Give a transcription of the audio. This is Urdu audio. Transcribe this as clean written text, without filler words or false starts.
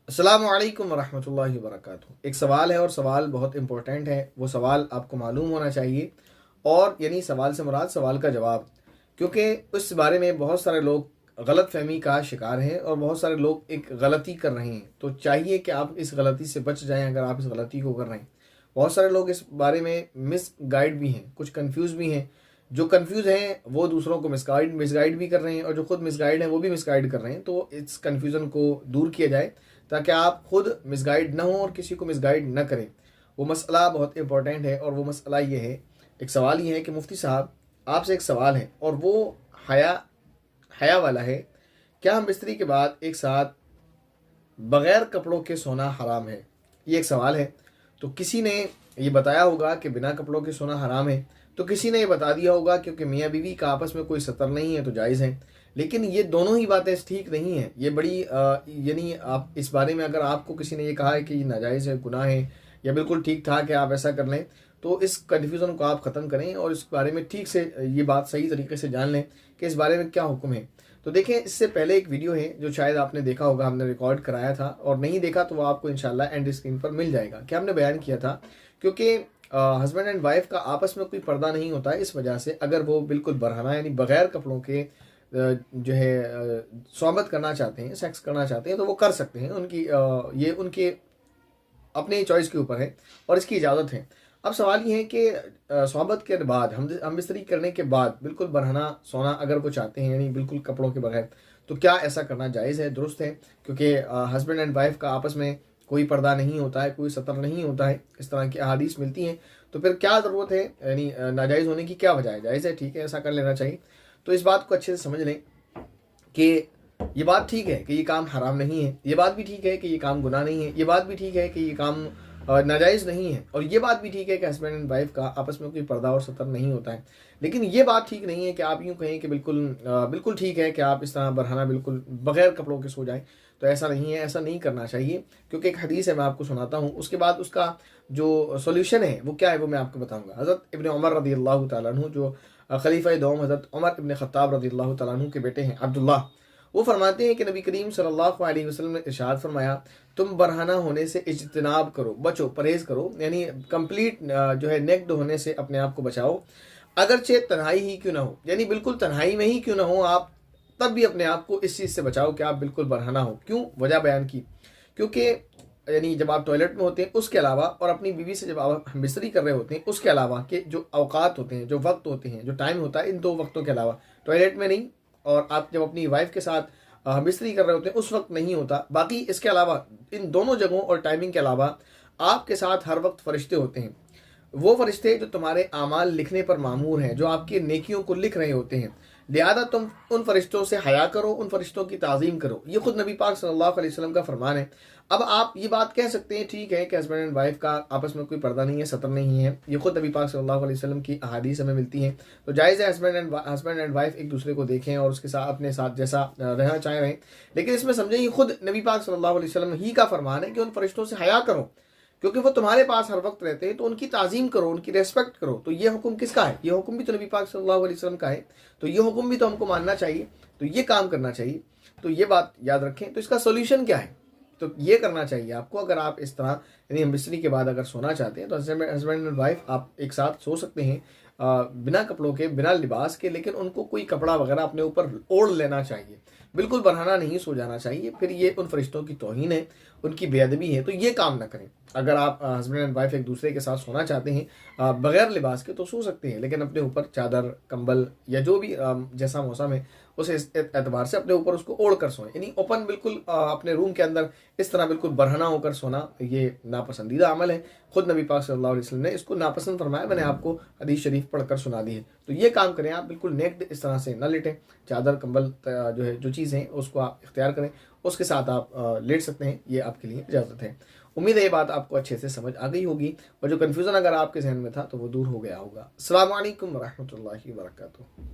السلام علیکم ورحمۃ اللہ وبرکاتہ۔ ایک سوال ہے اور سوال بہت امپورٹنٹ ہے، وہ سوال آپ کو معلوم ہونا چاہیے، اور یعنی سوال سے مراد سوال کا جواب، کیونکہ اس بارے میں بہت سارے لوگ غلط فہمی کا شکار ہیں اور بہت سارے لوگ ایک غلطی کر رہے ہیں، تو چاہیے کہ آپ اس غلطی سے بچ جائیں اگر آپ اس غلطی کو کر رہے ہیں۔ بہت سارے لوگ اس بارے میں مس گائیڈ بھی ہیں، کچھ کنفیوز بھی ہیں۔ جو کنفیوز ہیں وہ دوسروں کو مس گائیڈ بھی کر رہے ہیں، اور جو خود مس گائیڈ ہیں وہ بھی مس گائیڈ کر رہے ہیں۔ تو اس کنفیوژن کو دور کیا جائے تاکہ آپ خود مس گائیڈ نہ ہوں اور کسی کو مس گائیڈ نہ کریں۔ وہ مسئلہ بہت امپورٹنٹ ہے، اور وہ مسئلہ یہ ہے، ایک سوال یہ ہے کہ مفتی صاحب آپ سے ایک سوال ہے، اور وہ حیا والا ہے۔ کیا ہم بستری کے بعد ایک ساتھ بغیر کپڑوں کے سونا حرام ہے؟ یہ ایک سوال ہے۔ تو کسی نے یہ بتایا ہوگا کہ بنا کپڑوں کے سونا حرام ہے، تو کسی نے یہ بتا دیا ہوگا کیونکہ میاں بیوی کا آپس میں کوئی سطر نہیں ہے تو جائز ہے۔ لیکن یہ دونوں ہی باتیں ٹھیک نہیں ہیں۔ یہ بڑی یعنی آپ اس بارے میں اگر آپ کو کسی نے یہ کہا ہے کہ یہ ناجائز ہے، گناہ ہے، یا بالکل ٹھیک ٹھاک ہے آپ ایسا کر لیں، تو اس کنفیوژن کو آپ ختم کریں اور اس بارے میں ٹھیک سے یہ بات صحیح طریقے سے جان لیں کہ اس بارے میں کیا حکم ہے۔ تو دیکھیں، اس سے پہلے ایک ویڈیو ہے جو شاید آپ نے دیکھا ہوگا، ہم نے ریکارڈ کرایا تھا، اور نہیں دیکھا تو وہ آپ کو انشاءاللہ اینڈ اسکرین پر مل جائے گا کہ ہم نے بیان کیا تھا کیونکہ ہسبینڈ اینڈ وائف کا آپس میں کوئی پردہ نہیں ہوتا ہے، اس وجہ سے اگر وہ بالکل برہنہ یعنی بغیر کپڑوں کے جو ہے صحبت کرنا چاہتے ہیں، سیکس کرنا چاہتے ہیں، تو وہ کر سکتے ہیں۔ یہ ان کے اپنے چوائس کے اوپر ہے اور اس کی اجازت ہے۔ اب سوال یہ ہے کہ صحبت کے بعد ہم بستری کرنے کے بعد بالکل برہنہ سونا اگر وہ چاہتے ہیں، یعنی بالکل کپڑوں کے بغیر، تو کیا ایسا کرنا جائز ہے، درست ہے؟ کیونکہ ہسبینڈ اینڈ وائف کا آپس میں کوئی پردہ نہیں ہوتا ہے، کوئی سطر نہیں ہوتا ہے، اس طرح کی احادیث ملتی ہیں، تو پھر کیا ضرورت ہے، یعنی ناجائز ہونے کی کیا وجہ ہے؟ جائز ہے، ٹھیک ہے، ایسا کر لینا چاہیے۔ تو اس بات کو اچھے سے سمجھ لیں کہ یہ بات ٹھیک ہے کہ یہ کام حرام نہیں ہے، یہ بات بھی ٹھیک ہے کہ یہ کام گناہ نہیں ہے، یہ بات بھی ٹھیک ہے کہ یہ کام ناجائز نہیں ہے، اور یہ بات بھی ٹھیک ہے کہ ہسبینڈ اینڈ وائف کا آپس میں کوئی پردہ اور سطر نہیں ہوتا ہے۔ لیکن یہ بات ٹھیک نہیں ہے کہ آپ یوں کہیں کہ بالکل ٹھیک ہے کہ آپ اس طرح برہنہ بالکل بغیر کپڑوں کے سو جائیں، تو ایسا نہیں ہے، ایسا نہیں کرنا چاہیے، کیونکہ ایک حدیث ہے، میں آپ کو سناتا ہوں، اس کے بعد اس کا جو سولوشن ہے وہ کیا ہے وہ میں آپ کو بتاؤں گا۔ حضرت ابن عمر رضی اللہ تعالیٰ عنہ، جو خلیفہ دوم حضرت عمر ابن خطاب رضی اللہ تعالیٰ عنہ کے بیٹے ہیں عبداللہ، وہ فرماتے ہیں کہ نبی کریم صلی اللہ علیہ وسلم نے ارشاد فرمایا، تم برہنہ ہونے سے اجتناب کرو، بچو، پرہیز کرو، یعنی کمپلیٹ جو ہے نیکڈ ہونے سے اپنے آپ کو بچاؤ، اگرچہ تنہائی ہی کیوں نہ ہو، یعنی بالکل تنہائی میں ہی کیوں نہ ہو آپ، تب بھی اپنے آپ کو اس چیز سے بچاؤ کہ آپ بالکل برہنہ ہو۔ کیوں؟ وجہ بیان کی، کیونکہ یعنی جب آپ ٹوائلٹ میں ہوتے ہیں اس کے علاوہ، اور اپنی بیوی سے جب آپ ہم بستری کر رہے ہوتے ہیں اس کے علاوہ، کہ جو اوقات ہوتے ہیں، جو وقت ہوتے ہیں، جو ٹائم ہوتا ہے، ان دو وقتوں کے علاوہ، ٹوائلٹ میں نہیں، اور آپ جب اپنی وائف کے ساتھ ہم بستری کر رہے ہوتے ہیں اس وقت نہیں ہوتا، باقی اس کے علاوہ ان دونوں جگہوں اور ٹائمنگ کے علاوہ آپ کے ساتھ ہر وقت فرشتے ہوتے ہیں، وہ فرشتے جو تمہارے اعمال لکھنے پر مامور ہیں، جو آپ کی نیکیوں کو لکھ رہے ہوتے ہیں، لہذا تم ان فرشتوں سے حیا کرو، ان فرشتوں کی تعظیم کرو۔ یہ خود نبی پاک صلی اللہ علیہ وسلم کا فرمان ہے۔ اب آپ یہ بات کہہ سکتے ہیں، ٹھیک ہے کہ ہسبینڈ اینڈ وائف کا آپس میں کوئی پردہ نہیں ہے، سطر نہیں ہے، یہ خود نبی پاک صلی اللہ علیہ وسلم کی احادیث ہمیں ملتی ہیں، تو جائز ہے ہسبینڈ اینڈ وائف ایک دوسرے کو دیکھیں اور اس کے ساتھ اپنے ساتھ جیسا رہنا چاہیں رہیں، لیکن اس میں سمجھیں یہ خود نبی پاک صلی اللہ علیہ وسلم ہی کا فرمان ہے کہ ان فرشتوں سے حیا کرو، کیونکہ وہ تمہارے پاس ہر وقت رہتے ہیں، تو ان کی تعظیم کرو، ان کی ریسپیکٹ کرو۔ تو یہ حکم کس کا ہے؟ یہ حکم بھی تو نبی پاک صلی اللہ علیہ وسلم کا ہے، تو یہ حکم بھی تو ہم کو ماننا چاہیے، تو یہ کام کرنا چاہیے۔ تو یہ بات یاد رکھیں۔ تو اس کا سولوشن کیا ہے؟ تو یہ کرنا چاہیے آپ کو، اگر آپ اس طرح یعنی ہم بستری کے بعد اگر سونا چاہتے ہیں، تو ہسبینڈ اینڈ وائف آپ ایک ساتھ سو سکتے ہیں بنا کپڑوں کے، بنا لباس کے، لیکن ان کو کوئی کپڑا وغیرہ اپنے اوپر اوڑھ لینا چاہیے، بالکل برہنہ نہیں سو جانا چاہیے، پھر یہ ان فرشتوں کی توہین ہے، ان کی بے ادبی ہے، تو یہ کام نہ کریں۔ اگر آپ ہسبینڈ اینڈ وائف ایک دوسرے کے ساتھ سونا چاہتے ہیں بغیر لباس کے، تو سو سکتے ہیں، لیکن اپنے اوپر چادر، کمبل یا جو بھی جیسا موسم ہے اس اعتبار سے اپنے اوپر اس کو اوڑھ کر سوئیں، یعنی اوپن بالکل اپنے روم کے اندر اس طرح بالکل برہنہ ہو کر سونا یہ ناپسندیدہ عمل ہے۔ خود نبی پاک صلی اللہ علیہ وسلم نے اس کو ناپسند فرمایا، میں نے آپ کو حدیث شریف پڑھ کر سنا دی ہے۔ تو یہ کام کریں، آپ بالکل نیکڈ اس طرح سے نہ لیٹیں، چادر، کمبل جو ہے جو چیزیں اس کو آپ اختیار کریں، اس کے ساتھ آپ لیٹ سکتے ہیں، یہ آپ کے لیے اجازت ہے۔ امید ہے یہ بات آپ کو اچھے سے سمجھ آ گئی ہوگی، اور جو کنفیوژن اگر آپ کے ذہن میں تھا تو وہ دور ہو گیا ہوگا۔ السلام علیکم ورحمۃ اللہ وبرکاتہ۔